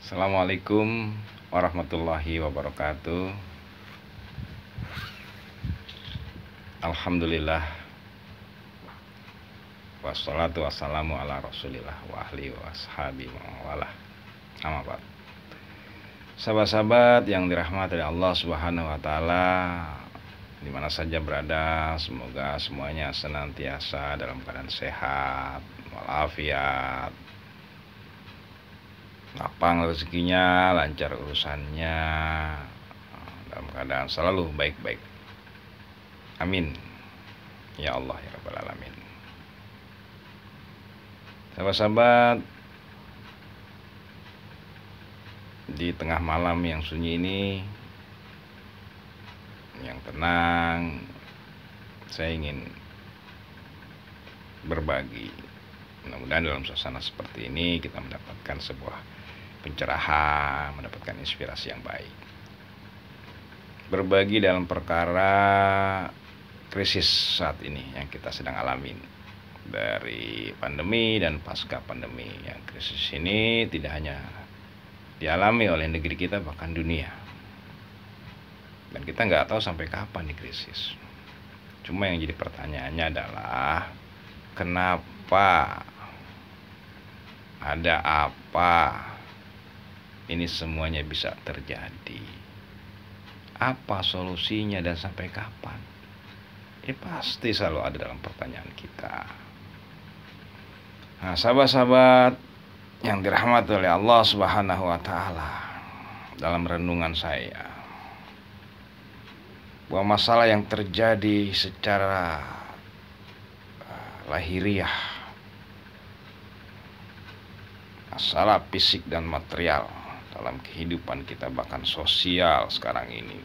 Assalamualaikum warahmatullahi wabarakatuh. Alhamdulillah, wassalatu wassalamu ala rasulillah wa ahli wa ashabi mawalah. Amma ba'd. Sahabat-sahabat yang dirahmati oleh Allah Subhanahu wa taala, di mana saja berada, semoga semuanya senantiasa dalam keadaan sehat walafiat, lapang rezekinya, lancar urusannya, dalam keadaan selalu baik-baik. Amin ya Allah ya Rabbal Alamin. Sahabat-sahabat, di tengah malam yang sunyi ini, yang tenang, saya ingin berbagi. Mudah-mudahan dalam suasana seperti ini kita mendapatkan sebuah pencerahan, mendapatkan inspirasi yang baik. Berbagi dalam perkara krisis saat ini yang kita sedang alamin, dari pandemi dan pasca pandemi. Yang krisis ini tidak hanya dialami oleh negeri kita, bahkan dunia. Dan kita nggak tahu sampai kapan nih krisis. Cuma yang jadi pertanyaannya adalah kenapa, ada apa ini semuanya bisa terjadi? Apa solusinya dan sampai kapan? Ini pasti selalu ada dalam pertanyaan kita. Nah, sahabat-sahabat yang dirahmati oleh Allah Subhanahu wa taala, dalam renungan saya, bahwa masalah yang terjadi secara lahiriah, masalah fisik dan material dalam kehidupan kita, bahkan sosial sekarang ini,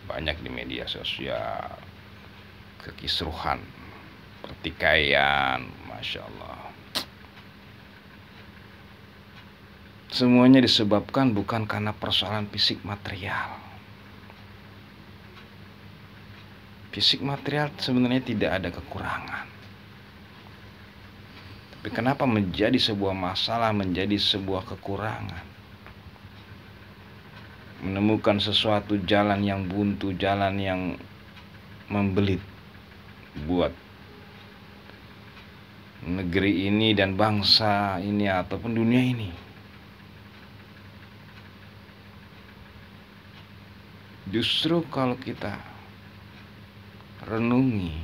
banyak di media sosial, kekisruhan, pertikaian, Masya Allah. Semuanya disebabkan bukan karena persoalan fisik material. Fisik material sebenarnya tidak ada kekurangan. Tapi kenapa menjadi sebuah masalah, menjadi sebuah kekurangan? Menemukan sesuatu jalan yang buntu, jalan yang membelit buat negeri ini dan bangsa ini ataupun dunia ini. Justru kalau kita renungi,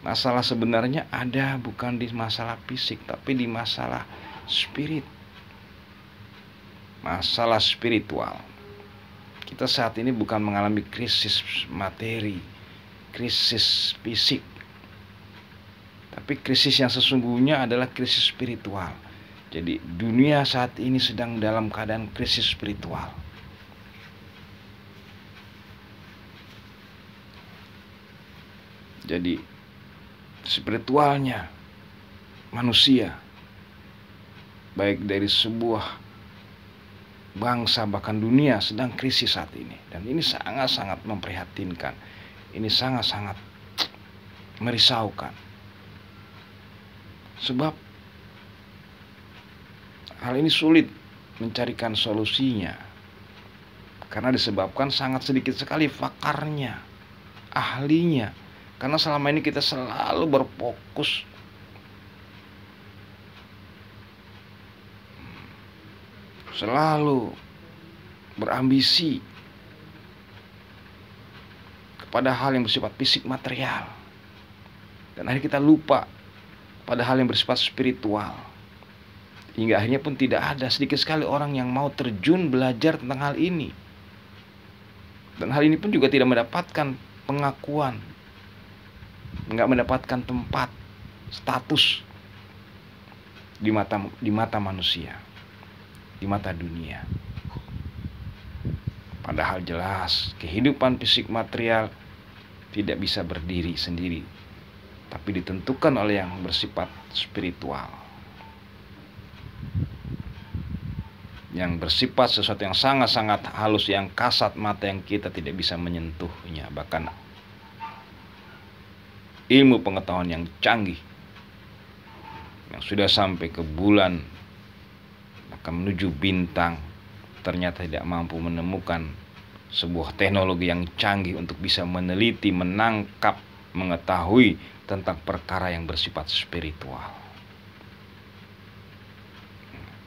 masalah sebenarnya ada bukan di masalah fisik, tapi di masalah spirit, masalah spiritual. Kita saat ini bukan mengalami krisis materi, krisis fisik, tapi krisis yang sesungguhnya adalah krisis spiritual. Jadi dunia saat ini sedang dalam keadaan krisis spiritual. Jadi spiritualnya manusia, baik dari sebuah bangsa bahkan dunia, sedang krisis saat ini. Dan ini sangat-sangat memprihatinkan. Ini sangat-sangat merisaukan. Sebab hal ini sulit mencarikan solusinya, karena disebabkan sangat sedikit sekali pakarnya, ahlinya. Karena selama ini kita selalu berfokus selalu berambisi kepada hal yang bersifat fisik material, dan akhirnya kita lupa pada hal yang bersifat spiritual. Hingga akhirnya pun tidak ada, sedikit sekali orang yang mau terjun belajar tentang hal ini. Dan hal ini pun juga tidak mendapatkan pengakuan, nggak mendapatkan tempat, status di mata manusia, di mata dunia. Padahal jelas kehidupan fisik material tidak bisa berdiri sendiri, tapi ditentukan oleh yang bersifat spiritual, yang bersifat sesuatu yang sangat-sangat halus, yang kasat mata yang kita tidak bisa menyentuhnya. Bahkan ilmu pengetahuan yang canggih, yang sudah sampai ke bulan, akan menuju bintang, ternyata tidak mampu menemukan sebuah teknologi yang canggih untuk bisa meneliti, menangkap, mengetahui tentang perkara yang bersifat spiritual.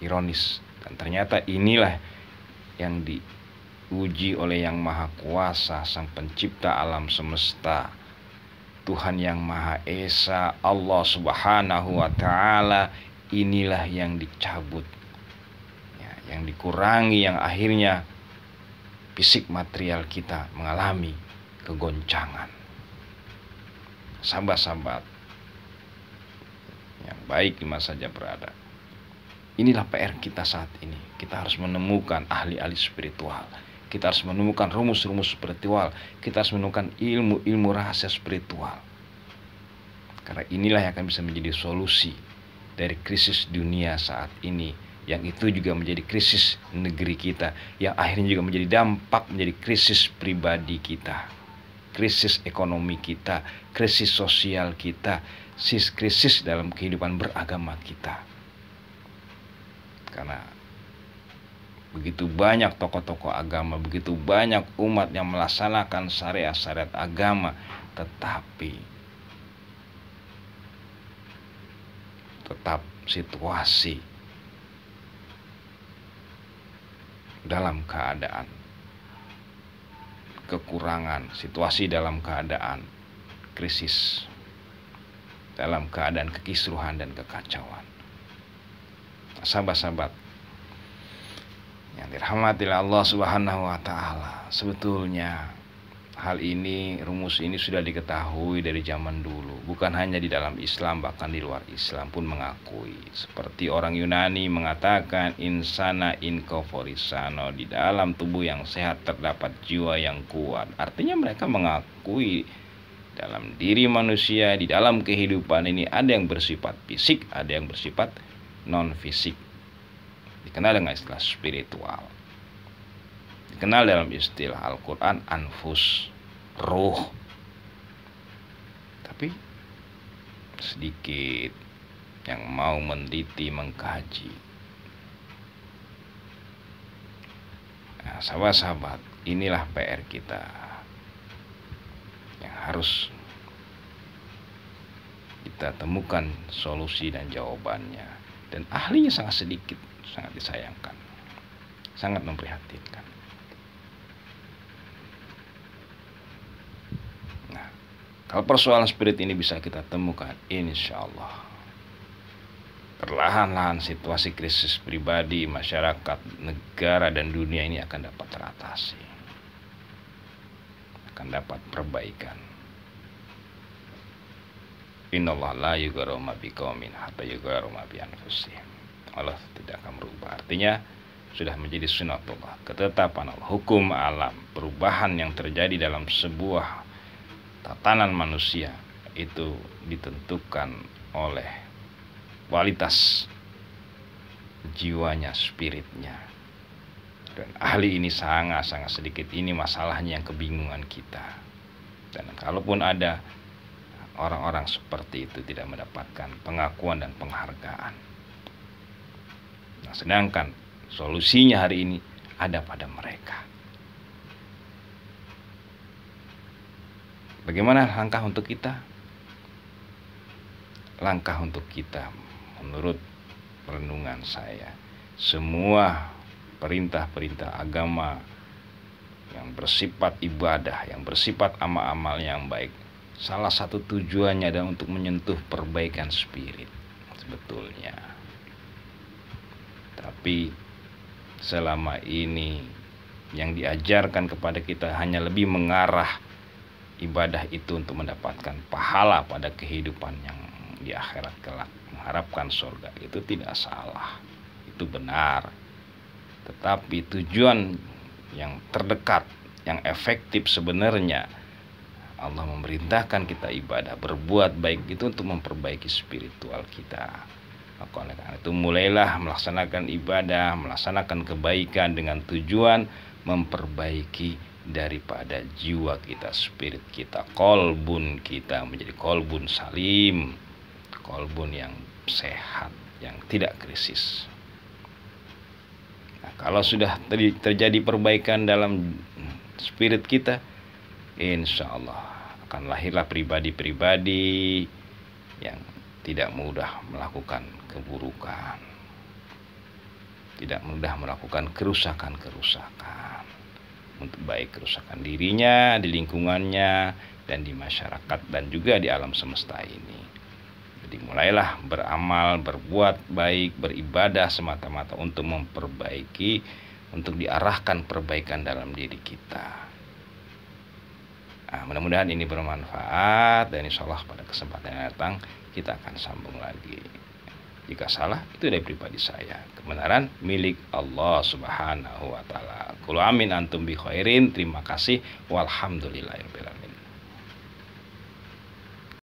Ironis, dan ternyata inilah yang diuji oleh Yang Maha Kuasa, Sang Pencipta alam semesta, Tuhan yang Maha Esa, Allah Subhanahu wa Ta'ala. Inilah yang dicabut, yang dikurangi, yang akhirnya fisik material kita mengalami kegoncangan. Sahabat-sahabat yang baik di mana saja berada, inilah PR kita saat ini. Kita harus menemukan ahli-ahli spiritual, kita harus menemukan rumus-rumus spiritual, kita harus menemukan ilmu-ilmu rahasia spiritual, karena inilah yang akan bisa menjadi solusi dari krisis dunia saat ini, yang itu juga menjadi krisis negeri kita, yang akhirnya juga menjadi dampak menjadi krisis pribadi kita, krisis ekonomi kita, krisis sosial kita, krisis dalam kehidupan beragama kita. Karena begitu banyak tokoh-tokoh agama, begitu banyak umat yang melaksanakan syariat-syariat agama, tetapi tetap situasi dalam keadaan kekurangan, situasi dalam keadaan krisis, dalam keadaan kekisruhan dan kekacauan. Sahabat-sahabat yang dirahmati Allah Subhanahu wa Ta'ala, sebetulnya hal ini, rumus ini sudah diketahui dari zaman dulu. Bukan hanya di dalam Islam, bahkan di luar Islam pun mengakui. Seperti orang Yunani mengatakan, insana in corporis sano, di dalam tubuh yang sehat terdapat jiwa yang kuat. Artinya mereka mengakui dalam diri manusia, di dalam kehidupan ini ada yang bersifat fisik, ada yang bersifat non fisik. Dikenal dengan istilah spiritual. Dikenal dalam istilah Al-Quran anfus, ruh. Tapi sedikit yang mau meneliti, mengkaji. Nah, sahabat-sahabat, inilah PR kita yang harus kita temukan solusi dan jawabannya. Dan ahlinya sangat sedikit, sangat disayangkan, sangat memprihatinkan. Nah, kalau persoalan spirit ini bisa kita temukan, insya Allah perlahan-lahan situasi krisis pribadi, masyarakat, negara, dan dunia ini akan dapat teratasi, akan dapat perbaikan. Innallaha la yughayyiru ma biqaumin hatta yughayyiru ma bi anfusihim. Allah tidak akan berubah. Artinya sudah menjadi sunatullah, ketetapan Allah, hukum alam, perubahan yang terjadi dalam sebuah tatanan manusia itu ditentukan oleh kualitas jiwanya, spiritnya. Dan ahli ini sangat-sangat sedikit. Ini masalahnya yang kebingungan kita. Dan kalaupun ada, orang-orang seperti itu tidak mendapatkan pengakuan dan penghargaan. Nah, sedangkan solusinya hari ini ada pada mereka. Bagaimana langkah untuk kita? Langkah untuk kita, menurut renungan saya, semua perintah-perintah agama yang bersifat ibadah, yang bersifat amal-amal yang baik, salah satu tujuannya adalah untuk menyentuh perbaikan spirit sebetulnya. Tapi selama ini yang diajarkan kepada kita hanya lebih mengarah ibadah itu untuk mendapatkan pahala pada kehidupan yang di akhirat kelak, mengharapkan surga. Itu tidak salah, itu benar. Tetapi tujuan yang terdekat, yang efektif sebenarnya, Allah memerintahkan kita ibadah, berbuat baik itu untuk memperbaiki spiritual kita. Maka oleh karena itu mulailah melaksanakan ibadah, melaksanakan kebaikan dengan tujuan memperbaiki daripada jiwa kita, spirit kita, kolbun kita menjadi kolbun salim, kolbun yang sehat, yang tidak krisis. Kalau sudah terjadi perbaikan dalam spirit kita, insya Allah akan lahirlah pribadi-pribadi yang tidak mudah melakukan keburukan, tidak mudah melakukan kerusakan-kerusakan, untuk baik kerusakan dirinya, di lingkungannya, dan di masyarakat, dan juga di alam semesta ini. Jadi mulailah beramal, berbuat baik, beribadah semata-mata untuk memperbaiki, untuk diarahkan perbaikan dalam diri kita. Mudah-mudahan ini bermanfaat, dan insya Allah pada kesempatan yang datang kita akan sambung lagi. Jika salah, itu dari pribadi saya. Kebenaran milik Allah Subhanahu wa Ta'ala. Qul amin antum bi khairin. Terima kasih. Walhamdulillahirabbil alamin.